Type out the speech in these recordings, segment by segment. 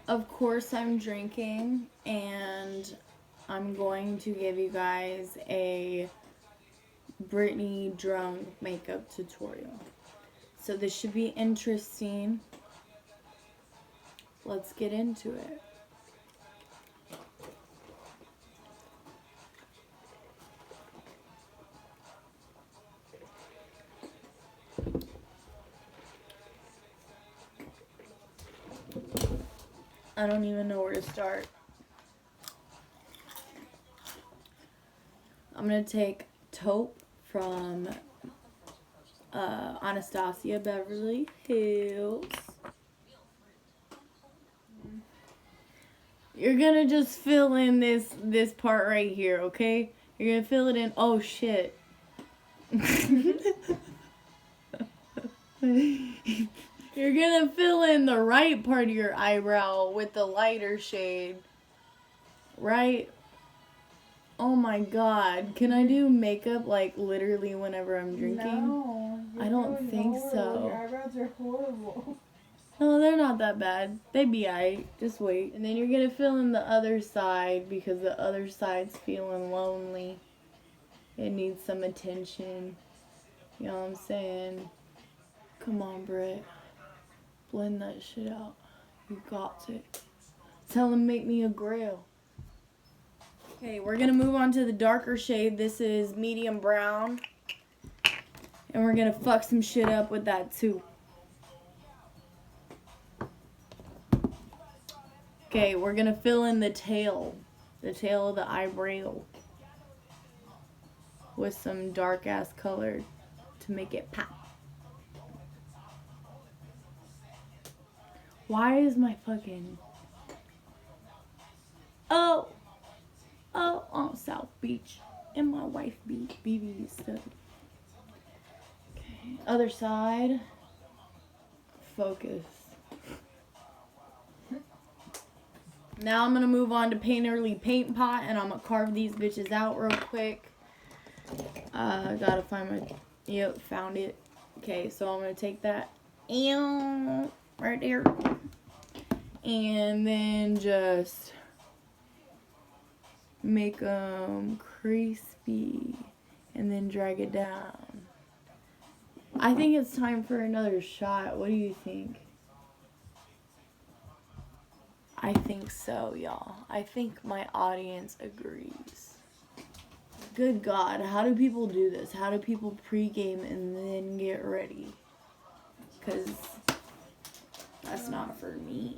Of course I'm drinking, and I'm going to give you guys a Brittni drunk makeup tutorial. So this should be interesting. Let's get into it. I don't even know where to start. I'm going to take taupe from Anastasia Beverly Hills. You're going to just fill in this part right here, okay? You're going to fill it in. Oh, shit. You're going to fill in the right part of your eyebrow with the lighter shade. Right? Oh my god. Can I do makeup like literally whenever I'm drinking? No. I don't think so. Your eyebrows are horrible. No, they're not that bad. They be aight. Just wait. And then you're going to fill in the other side because the other side's feeling lonely. It needs some attention. You know what I'm saying? Come on, Britt. Blend that shit out. You got it. Tell him make me a grill. Okay, we're going to move on to the darker shade. This is medium brown. And we're going to fuck some shit up with that too. Okay, we're going to fill in the tail of the eyebrow with some dark ass color to make it pop. Why is my fucking... Oh, South Beach. And my wife BB stuff. Okay, other side. Focus. Now I'm going to move on to Painterly Paint Pot, and I'm going to carve these bitches out real quick. Gotta find my... Yep, found it. Okay, so I'm going to take that right there. And then just make them crispy and then drag it down. I think it's time for another shot. What do you think? I think so, y'all. I think my audience agrees. Good God, how do people do this? How do people pregame and then get ready? Because that's not for me.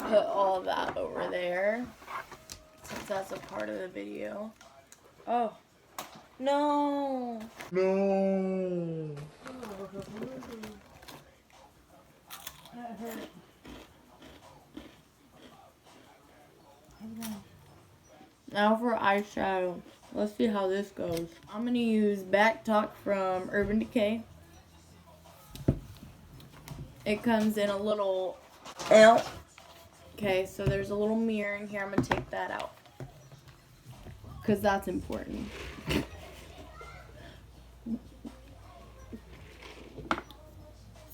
Put all that over there, since that's a part of the video. Oh. No. No. That hurt. Now for eyeshadow. Let's see how this goes. I'm going to use Back Talk from Urban Decay. It comes in a little... Okay, so there's a little mirror in here. I'm going to take that out, because that's important.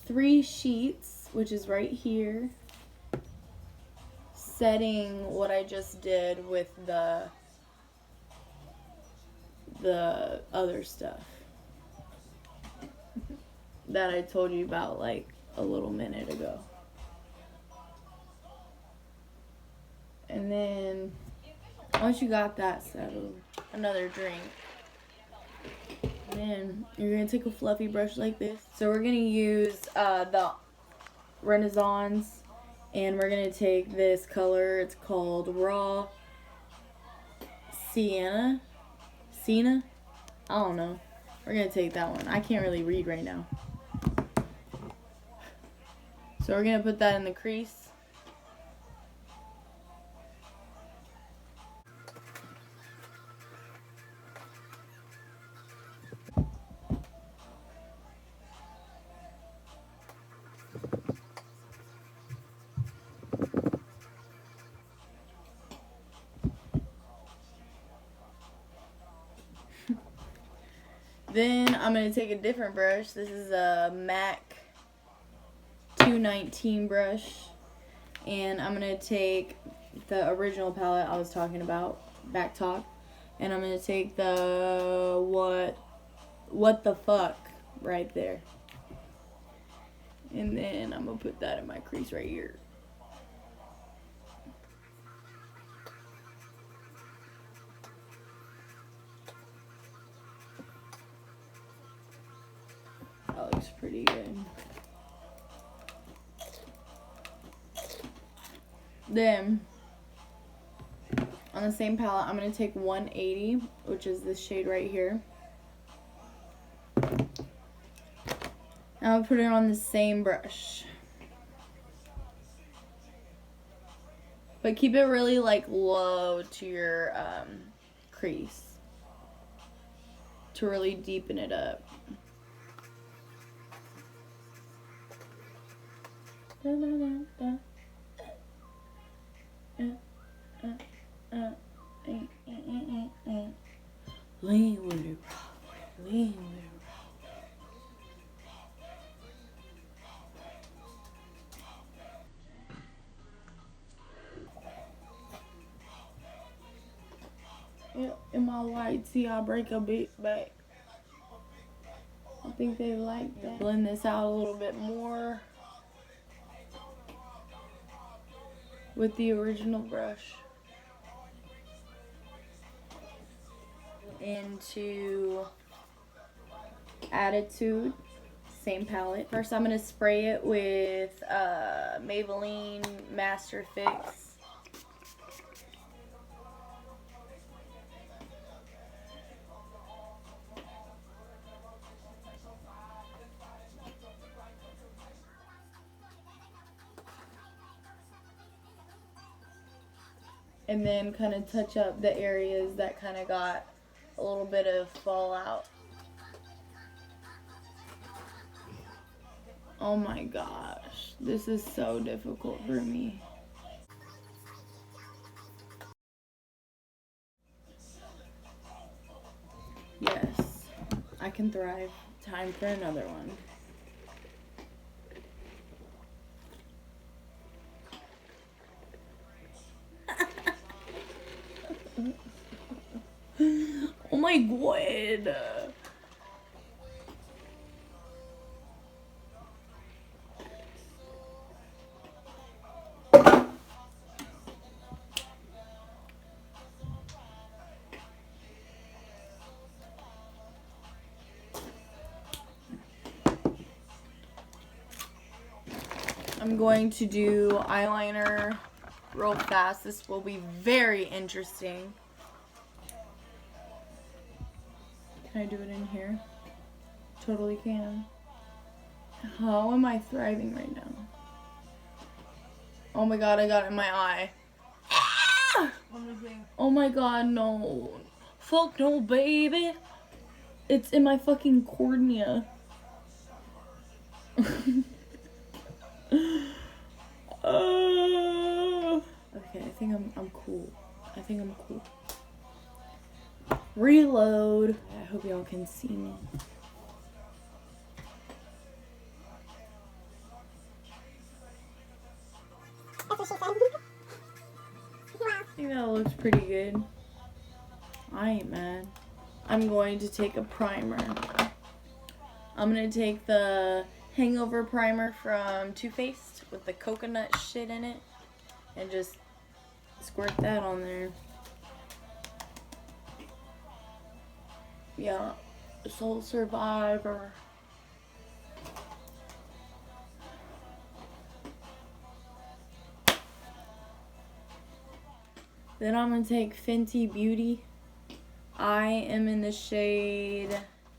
3 sheets, which is right here, setting what I just did with the other stuff that I told you about like a little minute ago. And then once you got that settled, another drink. Then you're going to take a fluffy brush like this. So we're going to use the Renaissance, and we're going to take this color. It's called Raw Sienna. I don't know. We're going to take that one. I can't really read right now. So we're going to put that in the crease. Then I'm going to take a different brush. This is a MAC 219 brush. And I'm going to take the original palette I was talking about, Back Talk. And I'm going to take the what the fuck right there. And then I'm going to put that in my crease right here. That looks pretty good. Then, on the same palette, I'm going to take 180, which is this shade right here. Now I'll put it on the same brush. But keep it really like low to your crease to really deepen it up. Lean with it, lean with it. In my white tee, I break a bit back. I think they like that. Blend this out a little bit more with the original brush. Into Attitude, same palette. First, I'm going to spray it with Maybelline Master Fix. And then kind of touch up the areas that kind of got a little bit of fallout. Oh my gosh, this is so difficult for me. Yes, I can thrive. Time for another one. Oh my god. I'm going to do eyeliner real fast. This will be very interesting. Can I do it in here? Totally can. How am I thriving right now? Oh my god, I got it in my eye. Oh my god, no. Fuck no, baby. It's in my fucking cornea. Okay, I think I'm cool. I think I'm cool. Reload. I hope y'all can see me. I think that looks pretty good. I ain't mad. I'm going to take a primer. I'm going to take the Hangover Primer from Too Faced with the coconut shit in it and just squirt that on there. Yeah, Soul Survivor. Then I'm going to take Fenty Beauty. I am in the shade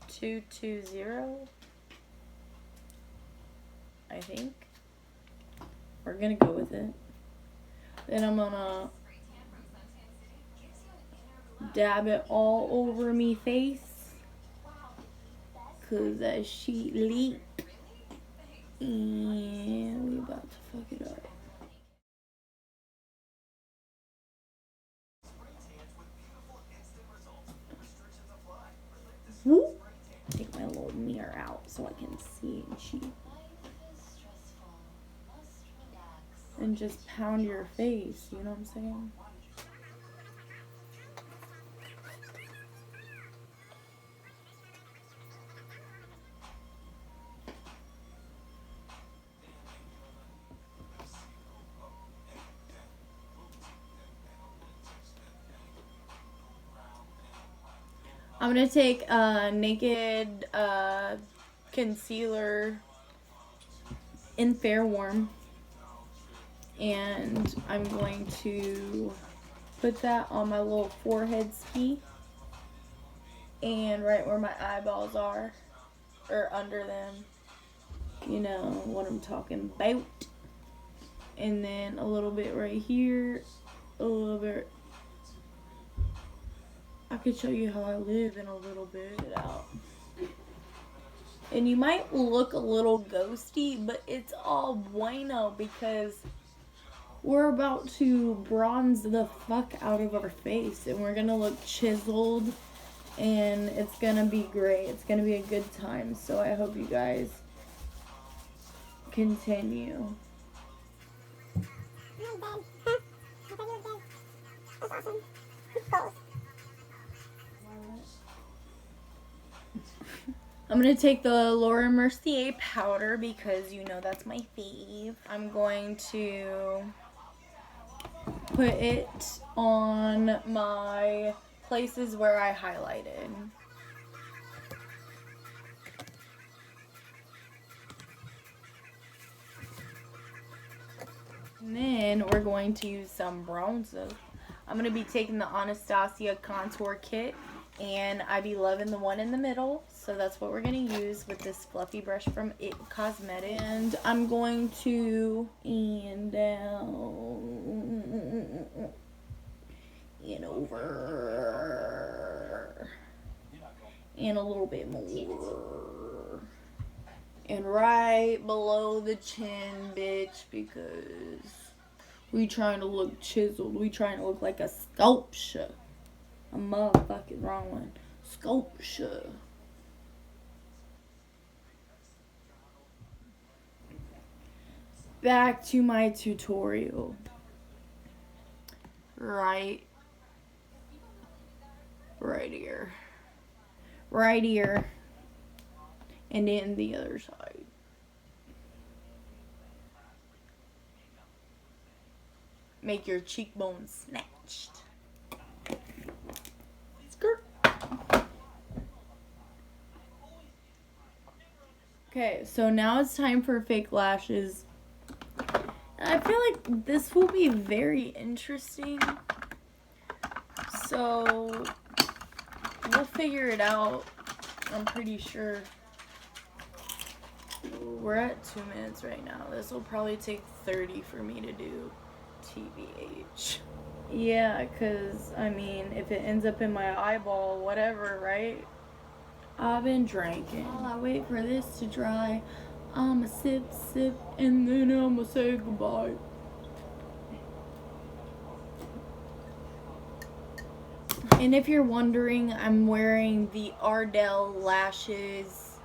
220, I think. We're going to go with it. Then I'm going to dab it all over me face. Cause that sheet leaked. And we about to fuck it up. Woo. so I can see and cheat. And just pound your face, you know what I'm saying? I'm gonna take Naked concealer in Fair Warm, and I'm going to put that on my little forehead ski and right where my eyeballs are, or under them, you know what I'm talking about. And then a little bit right here, a little bit. I could show you how I live in a little bit out. And you might look a little ghosty, but it's all bueno because we're about to bronze the fuck out of our face and we're gonna look chiseled and it's gonna be great. It's gonna be a good time. So I hope you guys continue. I'm gonna take the Laura Mercier powder because you know that's my fave. I'm going to put it on my places where I highlighted. And then we're going to use some bronzer. I'm going to be taking the Anastasia Contour Kit, and I be loving the one in the middle. So that's what we're going to use with this fluffy brush from It Cosmetics. And I'm going to and down and over and a little bit more. And right below the chin, bitch, because we trying to look chiseled. We trying to look like a sculpture. A motherfucking wrong one. Sculpture. Back to my tutorial. Right here. Right here. And then the other side. Make your cheekbones snatched. Skirt. Okay, so now it's time for fake lashes. I feel like this will be very interesting. So we'll figure it out. I'm pretty sure. We're at 2 minutes right now. This will probably take 30 for me to do, TBH. Yeah, because, I mean, if it ends up in my eyeball, whatever, right? I've been drinking. While I wait for this to dry, I'ma sip, and then I'ma say goodbye. And if you're wondering, I'm wearing the Ardell lashes,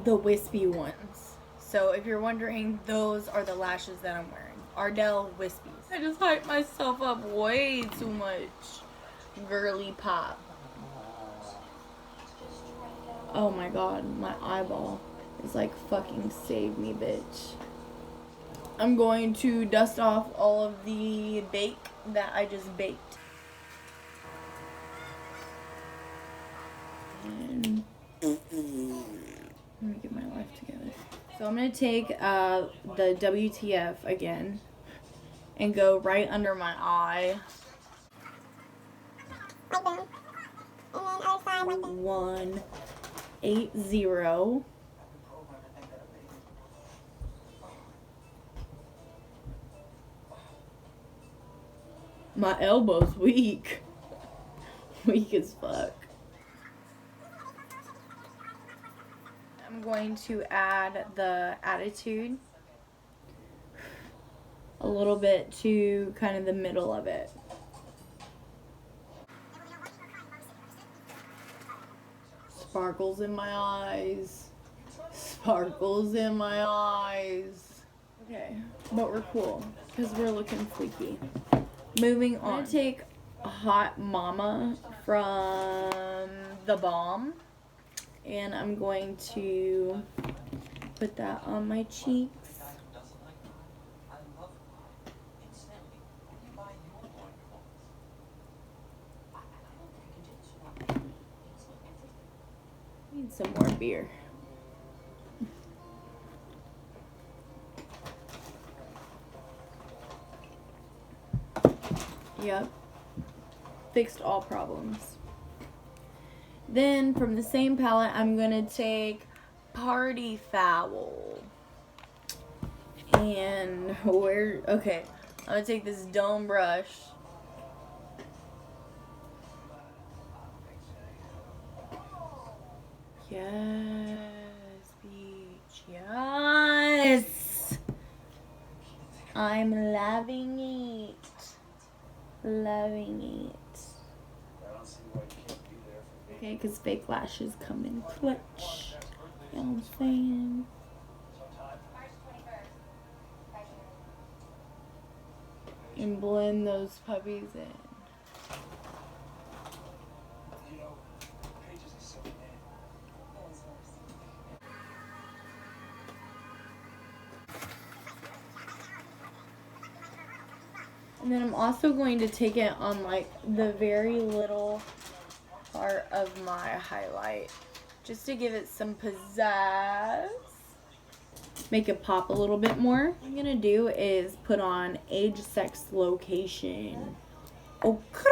the wispy ones. So if you're wondering, those are the lashes that I'm wearing. Ardell Wispies. I just hyped myself up way too much. Girly pop. Oh my god, my eyeball is like fucking save me, bitch. I'm going to dust off all of the bake that I just baked. And let me get my life together. So I'm going to take the WTF again and go right under my eye. 180. My elbow's weak. Weak as fuck. I'm going to add the Attitude a little bit to kind of the middle of it. Sparkles in my eyes. Sparkles in my eyes. Okay, but we're cool because we're looking freaky. Moving on. I'm gonna take Hot Mama from The Balm, and I'm going to put that on my cheeks. Need some more beer. Yep. Fixed all problems. Then from the same palette, I'm gonna take Party Foul. And okay, I'm gonna take this dome brush. Yes, beach, yes. I'm loving it. Loving it. Okay, because fake lashes come in clutch. You know what I'm saying? And blend those puppies in. And then I'm also going to take it on like the very little part of my highlight, just to give it some pizzazz. Make it pop a little bit more. What I'm gonna do is put on Age, Sex, Location. Okay.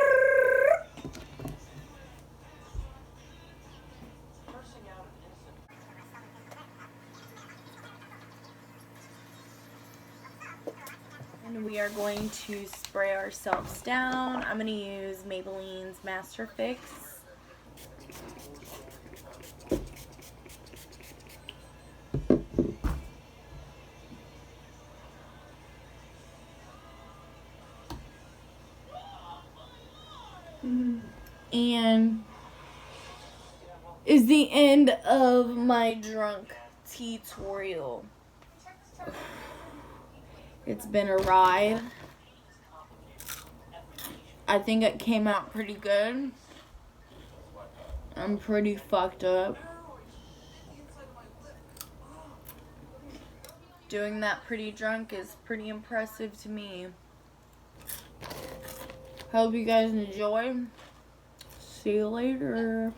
And we are going to spray ourselves down. I'm going to use Maybelline's Master Fix. And is the end of my drunk tutorial. It's been a ride. I think it came out pretty good. I'm pretty fucked up. Doing that pretty drunk is pretty impressive to me. Hope you guys enjoy. See you later.